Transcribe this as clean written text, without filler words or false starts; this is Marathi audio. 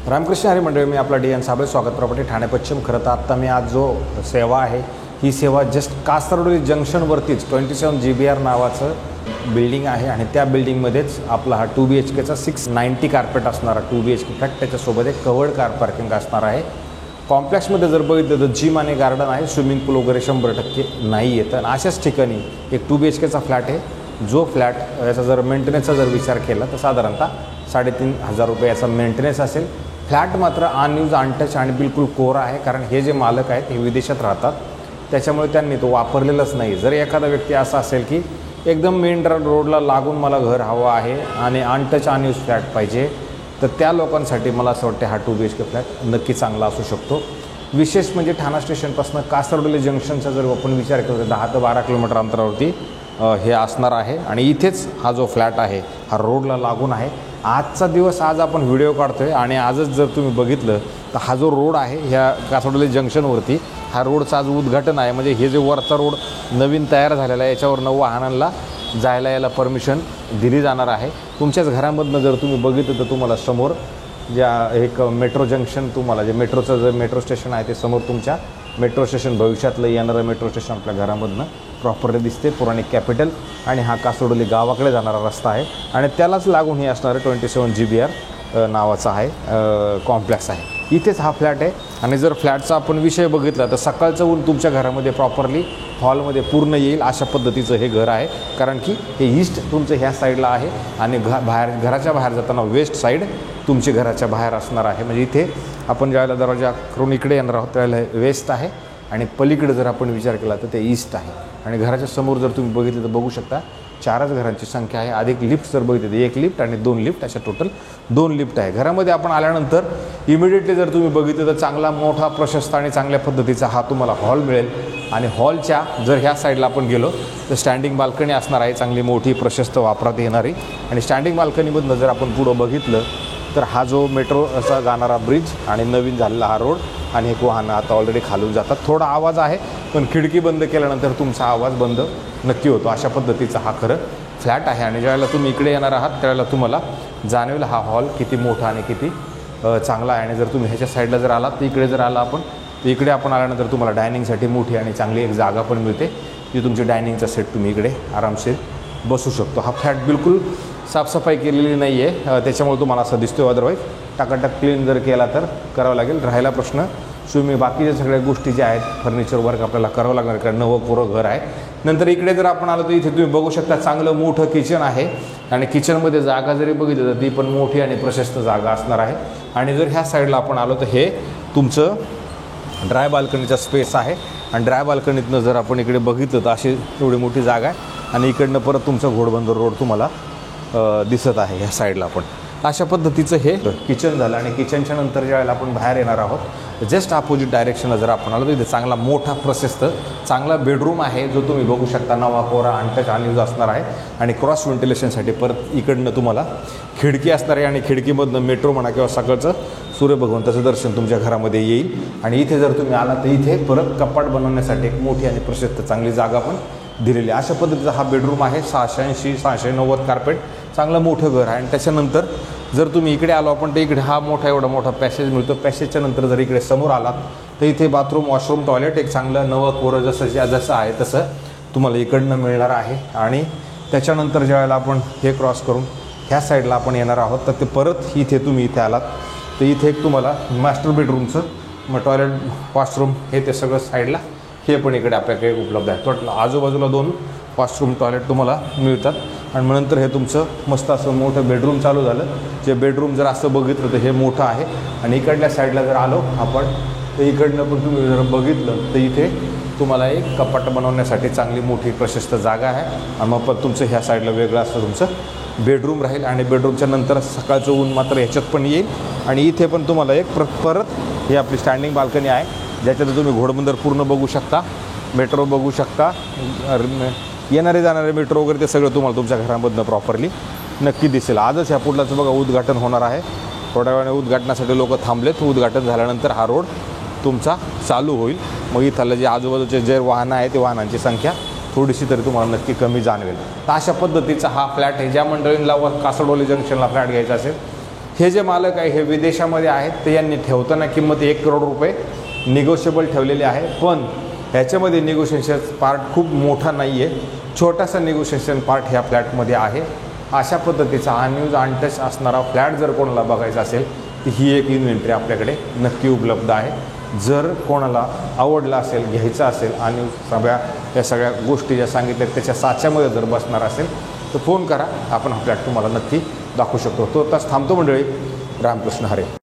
रामकृष्ण हरी मंडळी, मी आपला DN साबळे, स्वागत प्रॉपर्टी ठाणे पश्चिम. खरं तर आत्ता मी आज जो सेवा आहे ही सेवा जस्ट कासारडोली जंक्शनवरतीच 27 GBR नावाचं बिल्डिंग आहे आणि त्या बिल्डिंगमध्येच आपला हा 2 BHKचा 690 कार्पेट असणारा 2 BHK फ्लॅट, त्याच्यासोबत एक कवर्ड कार पार्किंग असणार आहे. कॉम्प्लेक्समध्ये जर बघितलं तर जिम आणि गार्डन आहे, स्विमिंग पूल वगैरे 100% नाही येतं. आणि अशाच ठिकाणी एक 2 BHKचा फ्लॅट आहे, जो फ्लॅट याचा जर मेंटेनन्सचा जर विचार केला तर साधारणतः 3,500 रुपये याचा मेंटेनन्स असेल. फ्लॅट मात्र अनयूज, अनटच आणि बिलकुल कोरा आहे, कारण हे जे मालक आहेत हे विदेशात राहतात, त्याच्यामुळे त्यांनी तो वापरलेलाच नाही. जर एखादा व्यक्ती असा असेल की एकदम मेन रोडला लागून मला घर हवं आहे आणि अनटच अनयूज फ्लॅट पाहिजे, तर त्या लोकांसाठी मला असं वाटतं हा 2 BHK फ्लॅट नक्की चांगला असू शकतो. विशेष म्हणजे ठाणा स्टेशनपासून कासारडोली जंक्शनचा जर आपण विचार केला तर 10 ते 12 किलोमीटर अंतरावरती हे असणार आहे. आणि इथेच हा जो फ्लॅट आहे हा रोडला लागून आहे. आजचा दिवस आज आपण व्हिडिओ काढतो आहे आणि आजच जर तुम्ही बघितलं तर हा जो रोड आहे ह्या कासारडोली जंक्शनवरती हा रोडचं आज उद्घाटन आहे. म्हणजे हे जे वरचा रोड नवीन तयार झालेला आहे याच्यावरनं वाहनांना जायला यायला परमिशन दिली जाणार आहे. तुमच्याच घरामधनं जर तुम्ही बघितलं तर तुम्हाला समोर ज्या एक मेट्रो जंक्शन, तुम्हाला जे मेट्रोचं जे मेट्रो स्टेशन आहे ते समोर तुमच्या मेट्रो स्टेशन, भविष्यातलं येणारं मेट्रो स्टेशन आपल्या घरामधनं प्रॉपरली दिसते. पुराणिक कॅपिटल आणि हा कासारडोली गावाकडे जाणारा रस्ता आहे आणि त्यालाच लागून हे असणारं 27 GBR नावाचा आहे कॉम्प्लेक्स आहे. इथेच हा फ्लॅट आहे. आणि जर फ्लॅटचा आपण विषय बघितला तर सकाळचं ऊन तुमच्या घरामध्ये प्रॉपरली हॉलमध्ये पूर्ण येईल अशा पद्धतीचं हे घर आहे, कारण की हे ईस्ट तुमचं ह्या साईडला आहे आणि घराच्या बाहेर जाताना वेस्ट साईड तुमच्या घराच्या बाहेर असणार आहे. म्हणजे इथे आपण ज्यावेळेला दरवाजा करून इकडे येणार आहोत त्यावेळेला वेस्ट आहे आणि पलीकडे जर आपण विचार केला तर ते ईस्ट आहे. आणि घराच्या समोर जर तुम्ही बघितलं तर बघू शकता 4च घरांची संख्या आहे. अधिक लिफ्ट जर बघितली तर 1 लिफ्ट आणि 2 लिफ्ट, अशा टोटल 2 लिफ्ट आहे. घरामध्ये आपण आल्यानंतर इमिडिएटली जर तुम्ही बघितलं तर चांगला मोठा प्रशस्त आणि चांगल्या पद्धतीचा हा तुम्हाला हॉल मिळेल. आणि हॉलच्या जर ह्या साईडला आपण गेलो तर स्टँडिंग बाल्कनी असणार आहे, चांगली मोठी प्रशस्त वापरात येणारी. आणि स्टँडिंग बाल्कनीमधनं जर आपण पुढं बघितलं तर हा जो मेट्रोचा जाणारा ब्रिज आणि नवीन झालेला हा रोड आणि हे वाहनं आता ऑलरेडी खालून जातात. थोडा आवाज आहे पण खिडकी बंद केल्यानंतर तुमचा आवाज बंद नक्की होतो, अशा पद्धतीचा हा खरं फ्लॅट आहे. आणि ज्यावेळेला तुम्ही इकडे येणार आहात त्यावेळेला तुम्हाला जाणवेल हा हॉल किती मोठा आणि किती चांगला आहे. आणि जर तुम्ही ह्याच्या साईडला जर आलात तर इकडे जर आला आपण तर इकडे आपण आल्यानंतर तुम्हाला डायनिंगसाठी मोठी आणि चांगली एक जागा पण मिळते, जी तुमची डायनिंगचा सेट तुम्ही इकडे आरामशीर बसू शकतो. हा फ्लॅट बिलकुल साफसफाई केलेली नाही आहे, त्याच्यामुळे तुम्हाला असं दिसतो. अदरवाईज टाकाटाक क्लीन जर केला तर करावं लागेल. राहायला प्रश्न स्विमिंग, बाकीच्या सगळ्या गोष्टी ज्या आहेत फर्निचर वर्क आपल्याला करावं लागणार, कारण नवं कोरं घर आहे. नंतर इकडे जर आपण आलो तर इथे तुम्ही बघू शकता चांगलं मोठं किचन आहे. आणि किचनमध्ये जागा जरी बघितली तर ती पण मोठी आणि प्रशस्त जागा असणार आहे. आणि जर ह्या साईडला आपण आलो तर हे तुमचं ड्राय बाल्कनीचा स्पेस आहे. आणि ड्राय बाल्कनीतनं जर आपण इकडे बघितलं तर अशी एवढी मोठी जागा आहे. आणि इकडनं परत तुमचं घोडबंदर रोड तुम्हाला दिसत आहे ह्या साईडला. आपण अशा पद्धतीचं हे किचन झालं. आणि किचनच्या नंतर ज्या वेळेला आपण बाहेर येणार आहोत जस्ट अपोजिट डायरेक्शनला जर आपण आलो तर इथे चांगला मोठा प्रशस्त चांगला बेडरूम आहे, जो तुम्ही बघू शकता नवा कोरा अनटच अनयूज असणार आहे. आणि क्रॉस व्हेंटिलेशनसाठी परत इकडनं तुम्हाला खिडकी असणार आहे. आणि खिडकीमधनं मेट्रो म्हणा किंवा सकाळचं सूर्यभगवंताचं दर्शन तुमच्या घरामध्ये येईल. आणि इथे जर तुम्ही आला तर इथे परत कपाट बनवण्यासाठी एक मोठी आणि प्रशस्त चांगली जागा पण दिलेली आहे. अशा पद्धतीचा हा बेडरूम आहे. 680-690 कार्पेट, चांगलं मोठं घर आहे. आणि त्याच्यानंतर जर तुम्ही इकडे आलो आपण तर इकडे हा एवढा मोठा पॅसेज मिळतो. पॅसेजच्या नंतर जर इकडे समोर आलात तर इथे बाथरूम, वॉशरूम, टॉयलेट एक चांगलं नवं कोरं जसं आहे तसं तुम्हाला इकडनं मिळणार आहे. आणि त्याच्यानंतर ज्यावेळेला आपण हे क्रॉस करून ह्या साईडला आपण येणार आहोत तर ते परत इथे आलात तर इथे एक तुम्हाला मास्टर बेडरूमचं मग टॉयलेट, वॉशरूम हे ते सगळं साईडला हे पण इकडे आपल्याकडे उपलब्ध आहे. टोटल आजूबाजूला 2 वॉशरूम, टॉयलेट तुम्हाला मिळतात. आणि मग नंतर हे तुमचं मस्त असं मोठं बेडरूम चालू झालं. जे बेडरूम जर असं बघितलं तर हे मोठं आहे. आणि इकडल्या साईडला जर आलो आपण तर इकडनं पण तुम्ही जर बघितलं तर इथे तुम्हाला एक कपाट बनवण्यासाठी चांगली मोठी प्रशस्त जागा आहे. आणि मग पण तुमचं ह्या साईडला वेगळं असं तुमचं बेडरूम राहील. आणि बेडरूमच्या नंतर सकाळचं ऊन मात्र ह्याच्यात पण येईल. आणि इथे पण तुम्हाला एक परत ही आपली स्टँडिंग बाल्कनी आहे, ज्याच्यात तुम्ही घोडबंदर पूर्ण बघू शकता, मेट्रो बघू शकता, येणारे जाणारे मेट्रो वगैरे ते सगळं तुम्हाला तुमच्या घरामधनं प्रॉपरली नक्की दिसेल. आजच ह्या पुढलाचं बघा उद्घाटन होणार आहे. थोड्या वेळाने उद्घाटनासाठी लोक थांबलेत. उद्घाटन झाल्यानंतर हा रोड तुमचा चालू होईल. मग इथलं जे आजूबाजूचे जे वाहनं आहे ते वाहनांची संख्या थोडीशी तरी तुम्हाला नक्की कमी जाणवेल. तर अशा पद्धतीचा हा फ्लॅट आहे. ज्या मंडळींना कासारडोली जंक्शनला फ्लॅट घ्यायचा असेल हे जे मालक आहे हे विदेशामध्ये आहेत, तर यांनी ठेवताना किंमत 1 करोड रुपये निगोशिएबल ठेवलेली आहे, पण ह्याच्यामध्ये निगोशिएशन पार्ट खूप मोठा नाही आहे, छोटासा निगोशिएशन पार्ट ह्या फ्लॅटमध्ये आहे. अशा पद्धतीचा अनयूज अनटच असणारा फ्लॅट जर कोणाला बघायचा असेल तर ही एक इन्व्हेंटरी आपल्याकडे नक्की उपलब्ध आहे. जर कोणाला आवडला असेल, घ्यायचा असेल आणि या सगळ्या गोष्टी ज्या सांगितल्या त्याच्या साच्यामध्ये जर बसणार असेल तर फोन करा, आपण हा फ्लॅट तुम्हाला नक्की दाखवू शकतो. तो तास थांबतो मंडळी. रामकृष्ण हरे.